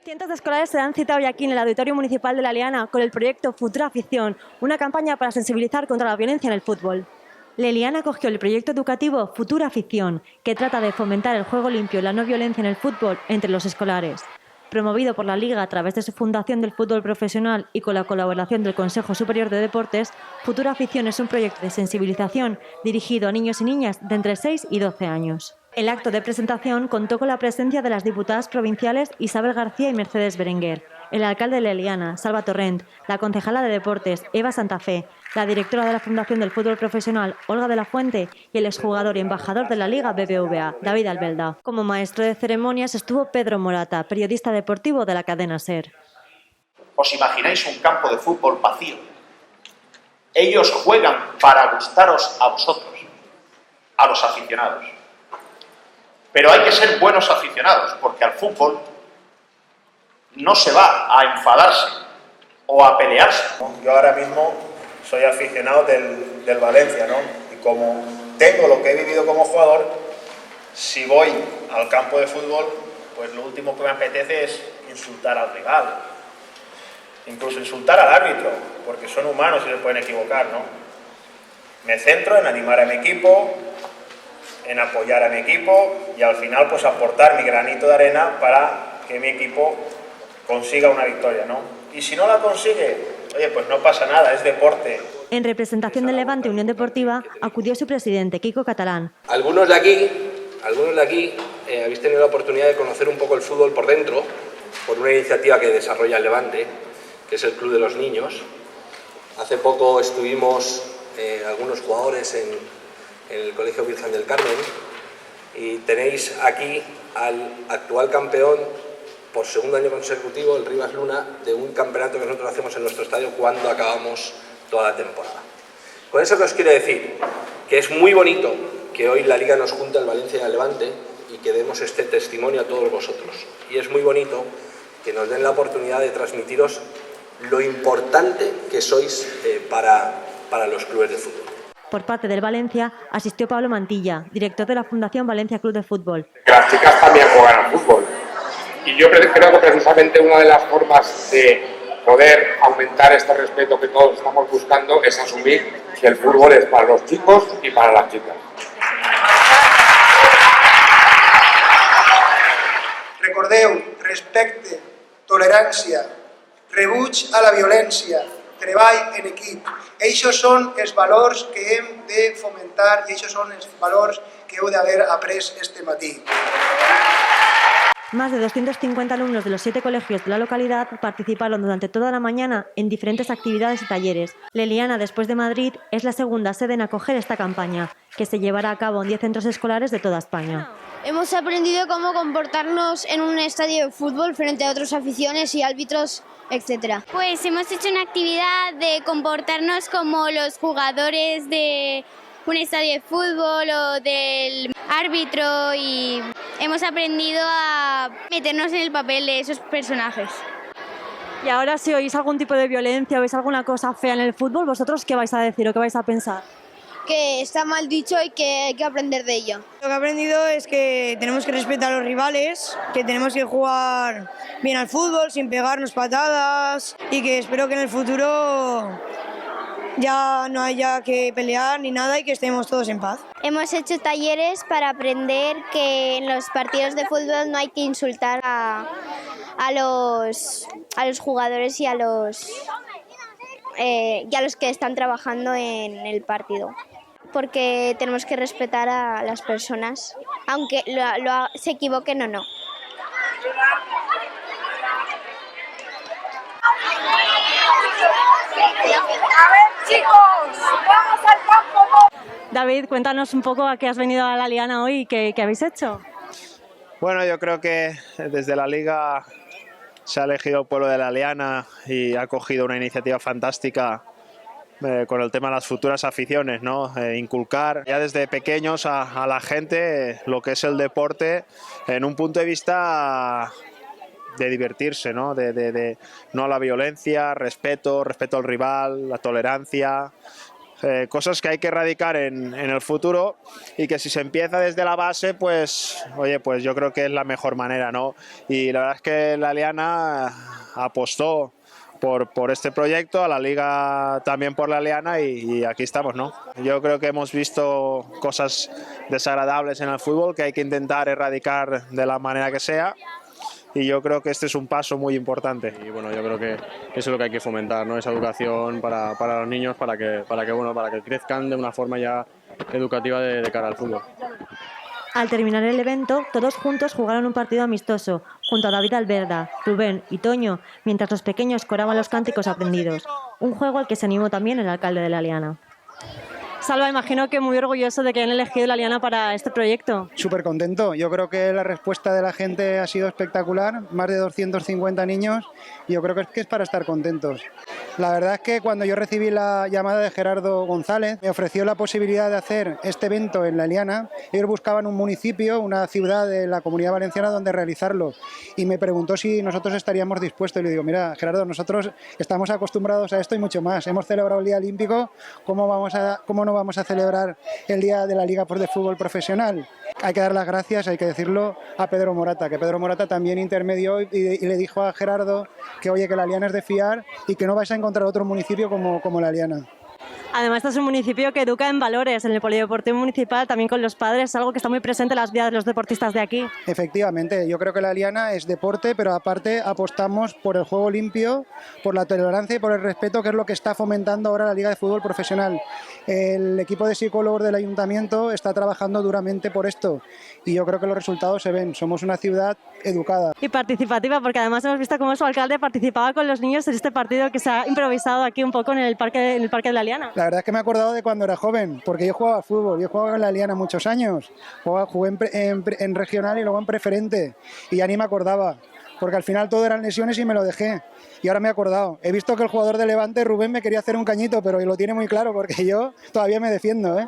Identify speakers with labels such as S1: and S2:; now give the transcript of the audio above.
S1: Cientos de escolares se han citado hoy aquí en el Auditorio Municipal de La Eliana con el proyecto Futura Afición, una campaña para sensibilizar contra la violencia en el fútbol. La Eliana acogió el proyecto educativo Futura Afición, que trata de fomentar el juego limpio y la no violencia en el fútbol entre los escolares. Promovido por la Liga a través de su Fundación del Fútbol Profesional y con la colaboración del Consejo Superior de Deportes, Futura Afición es un proyecto de sensibilización dirigido a niños y niñas de entre 6 y 12 años. El acto de presentación contó con la presencia de las diputadas provinciales Isabel García y Mercedes Berenguer, el alcalde de La Eliana, Salva Torrent, la concejala de Deportes, Eva Santa Fe, la directora de la Fundación del Fútbol Profesional, Olga de la Fuente, y el exjugador y embajador de la Liga BBVA, David Albelda. Como maestro de ceremonias estuvo Pedro Morata, periodista deportivo de la cadena SER.
S2: ¿Os imagináis un campo de fútbol vacío? Ellos juegan para gustaros a vosotros, a los aficionados. Pero hay que ser buenos aficionados, porque al fútbol no se va a enfadarse o a pelearse.
S3: Yo ahora mismo soy aficionado del Valencia, ¿no? Y como tengo lo que he vivido como jugador, si voy al campo de fútbol, pues lo último que me apetece es insultar al rival. Incluso insultar al árbitro, porque son humanos y se pueden equivocar, ¿no? Me centro en animar a mi equipo, en apoyar a mi equipo y al final pues aportar mi granito de arena para que mi equipo consiga una victoria, ¿no? Y si no la consigue, oye, pues no pasa nada, es deporte.
S1: En representación del Levante Unión Deportiva acudió su presidente, Kiko Catalán.
S4: Algunos de aquí habéis tenido la oportunidad de conocer un poco el fútbol por dentro, por una iniciativa que desarrolla el Levante, que es el Club de los Niños. Hace poco estuvimos algunos jugadores en el Colegio Virgen del Carmen y tenéis aquí al actual campeón por segundo año consecutivo, el Rivas Luna, de un campeonato que nosotros hacemos en nuestro estadio cuando acabamos toda la temporada. Con eso que os quiero decir que es muy bonito que hoy la Liga nos junte al Valencia y al Levante y que demos este testimonio a todos vosotros. Y es muy bonito que nos den la oportunidad de transmitiros lo importante que sois para los clubes de fútbol.
S1: Por parte del Valencia asistió Pablo Mantilla, director de la Fundación Valencia Club de Fútbol.
S5: Que las chicas también juegan al fútbol. Y yo creo que precisamente una de las formas de poder aumentar este respeto que todos estamos buscando es asumir que el fútbol es para los chicos y para las chicas.
S6: Recordeu, respecte, tolerància, rebuig a la violència, treball en equip. Eixos són els valors que hem de fomentar i eixos són els valors que heu d'haver après este matí.
S1: Más de 250 alumnos de los 7 colegios de la localidad participaron durante toda la mañana en diferentes actividades y talleres. La Eliana, después de Madrid, es la segunda sede en acoger esta campaña, que se llevará a cabo en 10 centros escolares de toda España.
S7: Hemos aprendido cómo comportarnos en un estadio de fútbol frente a otras aficiones y árbitros, etc.
S8: Pues hemos hecho una actividad de comportarnos como los jugadores de un estadio de fútbol o del árbitro y hemos aprendido a meternos en el papel de esos personajes.
S1: Y ahora, si oís algún tipo de violencia o veis alguna cosa fea en el fútbol, ¿vosotros qué vais a decir o qué vais a pensar?
S7: Que está mal dicho y que hay que aprender de ello.
S9: Lo que he aprendido es que tenemos que respetar a los rivales, que tenemos que jugar bien al fútbol sin pegarnos patadas y que espero que en el futuro ya no haya que pelear ni nada y que estemos todos en paz.
S8: Hemos hecho talleres para aprender que en los partidos de fútbol no hay que insultar a los jugadores y a los que están trabajando en el partido. Porque tenemos que respetar a las personas, aunque se equivoquen o no.
S10: A ver, chicos, vamos al campo.
S1: David, cuéntanos un poco a qué has venido a La Eliana hoy y qué habéis hecho.
S3: Bueno, yo creo que desde la Liga se ha elegido el pueblo de La Eliana y ha cogido una iniciativa fantástica con el tema de las futuras aficiones, ¿no? Inculcar ya desde pequeños a la gente lo que es el deporte en un punto de vista de divertirse, ¿no? No a la violencia, respeto al rival, la tolerancia, cosas que hay que erradicar en el futuro y que si se empieza desde la base, pues, oye, pues yo creo que es la mejor manera, ¿no? Y la verdad es que la Liana apostó por este proyecto, a la Liga también por la Liana y aquí estamos, ¿no? Yo creo que hemos visto cosas desagradables en el fútbol que hay que intentar erradicar de la manera que sea. Y yo creo que este es un paso muy importante.
S11: Y bueno, yo creo que eso es lo que hay que fomentar, ¿no? Esa educación para los niños, para que crezcan de una forma ya educativa de cara al fútbol.
S1: Al terminar el evento, todos juntos jugaron un partido amistoso, junto a David Alberda, Rubén y Toño, mientras los pequeños coraban los cánticos aprendidos. Un juego al que se animó también el alcalde de la Liana. Salva, imagino que muy orgulloso de que hayan elegido la Liana para este proyecto.
S6: Súper contento. Yo creo que la respuesta de la gente ha sido espectacular. Más de 250 niños. Y yo creo que es para estar contentos. La verdad es que cuando yo recibí la llamada de Gerardo González, me ofreció la posibilidad de hacer este evento en la Liana. Ellos buscaban un municipio, una ciudad de la Comunidad Valenciana donde realizarlo. Y me preguntó si nosotros estaríamos dispuestos. Y le digo, mira, Gerardo, nosotros estamos acostumbrados a esto y mucho más. Hemos celebrado el Día Olímpico. ¿Cómo no vamos a celebrar el Día de la Liga de Fútbol Profesional? Hay que dar las gracias, hay que decirlo, a Pedro Morata, que Pedro Morata también intermedió y le dijo a Gerardo que oye, que la Liana es de fiar y que no vais a encontrar otro municipio como la Liana.
S1: Además, este es un municipio que educa en valores, en el polideportivo municipal, también con los padres, algo que está muy presente en las vidas de los deportistas de aquí.
S6: Efectivamente, yo creo que la Liana es deporte, pero aparte apostamos por el juego limpio, por la tolerancia y por el respeto, que es lo que está fomentando ahora la Liga de Fútbol Profesional. El equipo de psicólogos del ayuntamiento está trabajando duramente por esto y yo creo que los resultados se ven. Somos una ciudad educada.
S1: Y participativa, porque además hemos visto cómo su alcalde participaba con los niños en este partido que se ha improvisado aquí un poco en el parque de la Liana.
S6: La verdad es que me he acordado de cuando era joven, porque yo jugaba fútbol, yo jugaba en la Liana muchos años, jugué en regional y luego en preferente, y ya ni me acordaba, porque al final todo eran lesiones y me lo dejé, y ahora me he acordado. He visto que el jugador de Levante, Rubén, me quería hacer un cañito, pero lo tiene muy claro, porque yo todavía me defiendo, ¿eh?